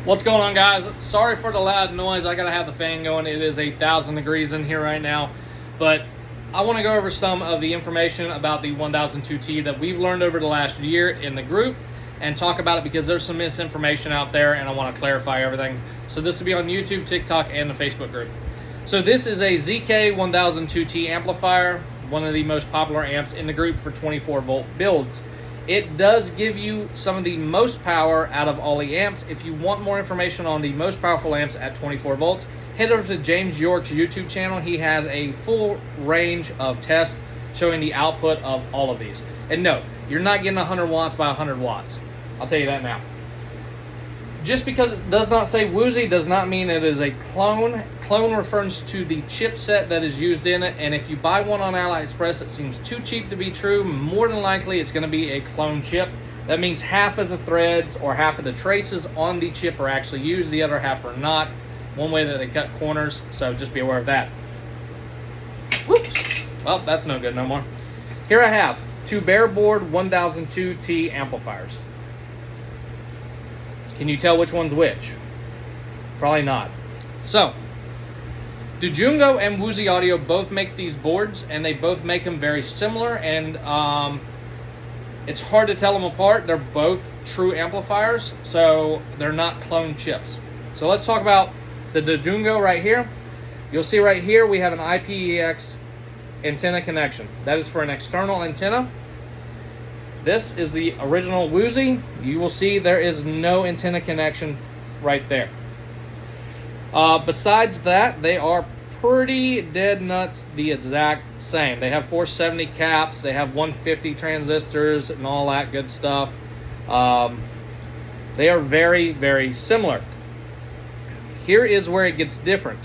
What's going on, guys? Sorry for the loud noise. I gotta have the fan going. It is 1,000 degrees in here right now, but I want to go over some of the information about the 1002T that we've learned over the last year in the group and talk about it because there's some misinformation out there and I want to clarify everything. So this will be on YouTube, TikTok, and the Facebook group. So this is a ZK1002T amplifier, one of the most popular amps in the group for 24 volt builds. It does give you some of the most power out of all the amps. If you want more information on the most powerful amps at 24 volts, head over to James York's YouTube channel. He has a full range of tests showing the output of all of these. And no, you're not getting 100 watts by 100 watts. I'll tell you that now. Just because it does not say Woozy does not mean it is a clone. Clone refers to the chipset that is used in it, and if you buy one on AliExpress that seems too cheap to be true, more than likely it's going to be a clone chip. That means half of the threads or half of the traces on the chip are actually used, the other half are not. One way that they cut corners, so just be aware of that. Whoops. Well, that's no good no more. Here I have two bareboard 1002T amplifiers. Can you tell which one's which? Probably not. So, Dojungo and Woozy Audio both make these boards, and they both make them very similar, and it's hard to tell them apart. They're both true amplifiers, so they're not clone chips. So let's talk about the Dojungo right here. You'll see right here we have an IPX antenna connection. That is for an external antenna. This is the original Woozy. You will see there is no antenna connection right there. Besides that, they are pretty dead nuts the exact same. They have 470 caps, they have 150 transistors and all that good stuff. They are very, very similar. Here is where it gets different.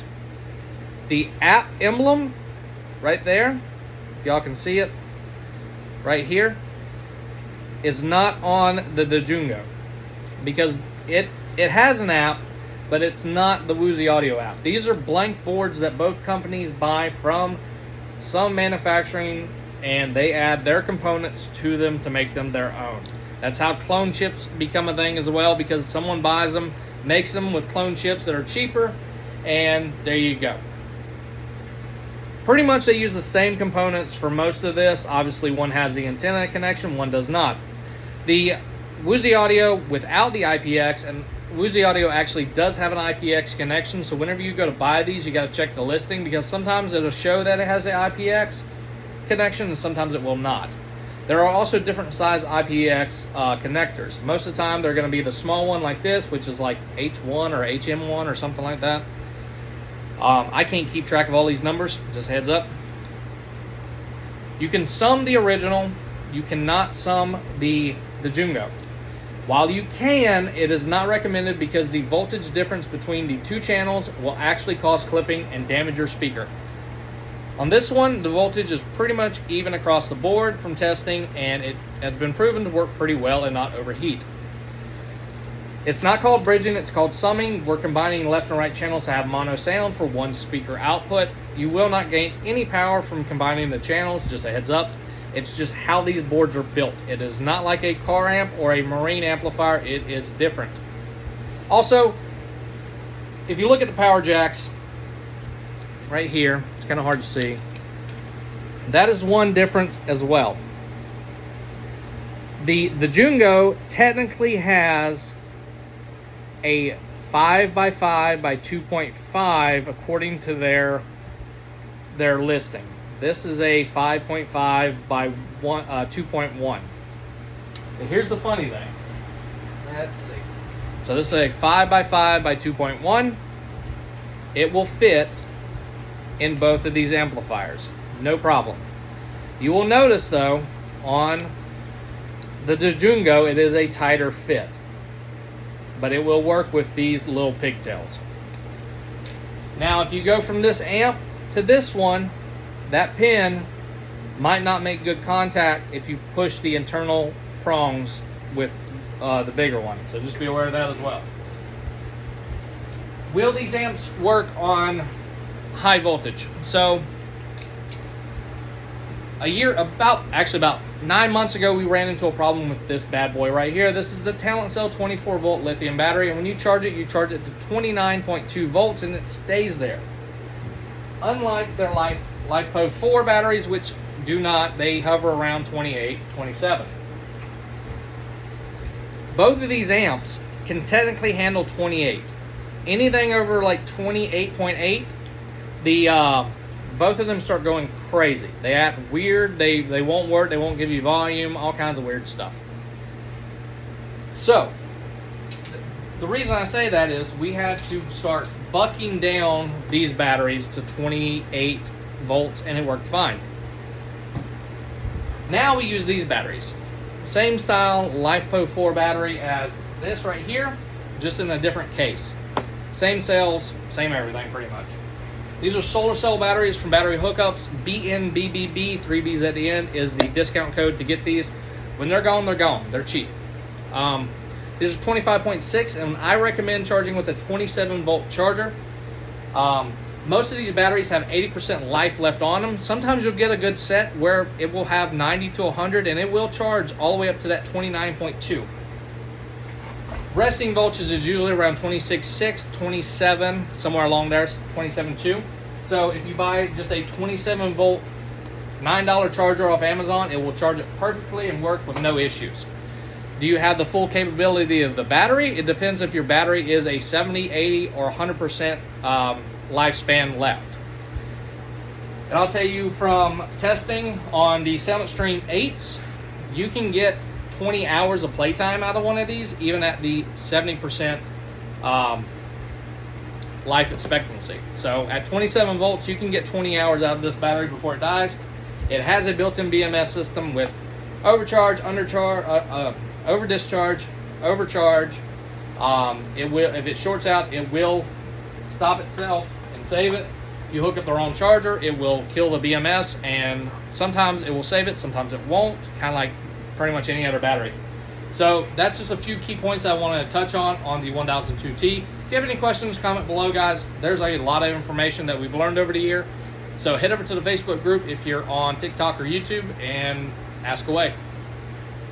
The app emblem right there, if y'all can see it, right here, is not on the Dojungo because it has an app, but it's not the Woozy Audio app. These are blank boards that both companies buy from some manufacturing, and they add their components to them to make them their own. That's how clone chips become a thing as well, because someone buys them, makes them with clone chips that are cheaper, and there you go. Pretty much they use the same components for most of this. Obviously one has the antenna connection, one does not. The Woozy Audio without the IPX, and Woozy Audio actually does have an IPX connection, so whenever you go to buy these, you got to check the listing, because sometimes it'll show that it has the IPX connection and sometimes it will not. There are also different size IPX connectors. Most of the time they're going to be the small one like this, which is like H1 or HM1 or something like that. I can't keep track of all these numbers, just heads up. You can sum the original, you cannot sum the Dojungo. While you can, it is not recommended because the voltage difference between the two channels will actually cause clipping and damage your speaker. On this one, the voltage is pretty much even across the board from testing, and it has been proven to work pretty well and not overheat. It's not called bridging, it's called summing. We're combining left and right channels to have mono sound for one speaker output. You will not gain any power from combining the channels, just a heads up. It's just how these boards are built. It is not like a car amp or a marine amplifier. It is different. Also, if you look at the power jacks right here, it's kind of hard to see. That is one difference as well. The Dojungo technically has a 5x5 by 2.5 according to their listing. This is a 5.5 by 2.1. And here's the funny thing. Let's see. So this is a 5x5 by 2.1. It will fit in both of these amplifiers. No problem. You will notice though, on the Dojungo, it is a tighter fit. But it will work with these little pigtails. Now, if you go from this amp to this one, that pin might not make good contact if you push the internal prongs with the bigger one. So just be aware of that as well. Will these amps work on high voltage? So about 9 months ago, we ran into a problem with this bad boy right here. This is the Talent Cell 24 volt lithium battery, and when you charge it to 29.2 volts, and it stays there. Unlike their LiFePO 4 batteries, which do not, they hover around 28, 27. Both of these amps can technically handle 28. Anything over like 28.8, both of them start going crazy. They act weird, they won't work, they won't give you volume, all kinds of weird stuff. So, the reason I say that is we had to start bucking down these batteries to 28 volts, and it worked fine. Now we use these batteries. Same style LiFePO 4 battery as this right here, just in a different case. Same cells, same everything pretty much. These are solar cell batteries from Battery Hookups. BNBBB, 3 B's at the end, is the discount code to get these. When they're gone, they're gone. They're cheap. These are 25.6, and I recommend charging with a 27 volt charger. Most of these batteries have 80% life left on them. Sometimes you'll get a good set where it will have 90 to 100, and it will charge all the way up to that 29.2. Resting voltage is usually around 26.6, 27, somewhere along there, 27.2. So if you buy just a 27 volt $9 charger off Amazon, it will charge it perfectly and work with no issues. Do you have the full capability of the battery? It depends if your battery is a 70, 80, or 100% lifespan left. And I'll tell you from testing on the Sound Extreme 8s, you can get 20 hours of playtime out of one of these, even at the 70% life expectancy. So at 27 volts, you can get 20 hours out of this battery before it dies. It has a built-in BMS system with overcharge, undercharge, over discharge, overcharge. It will, if it shorts out, it will stop itself and save it. If you hook up the wrong charger, it will kill the BMS, and sometimes it will save it, sometimes it won't, kind of like pretty much any other battery. So that's just a few key points I want to touch on the 1002T. If you have any questions, comment below, guys. There's a lot of information that we've learned over the year. So head over to the Facebook group if you're on TikTok or YouTube and ask away.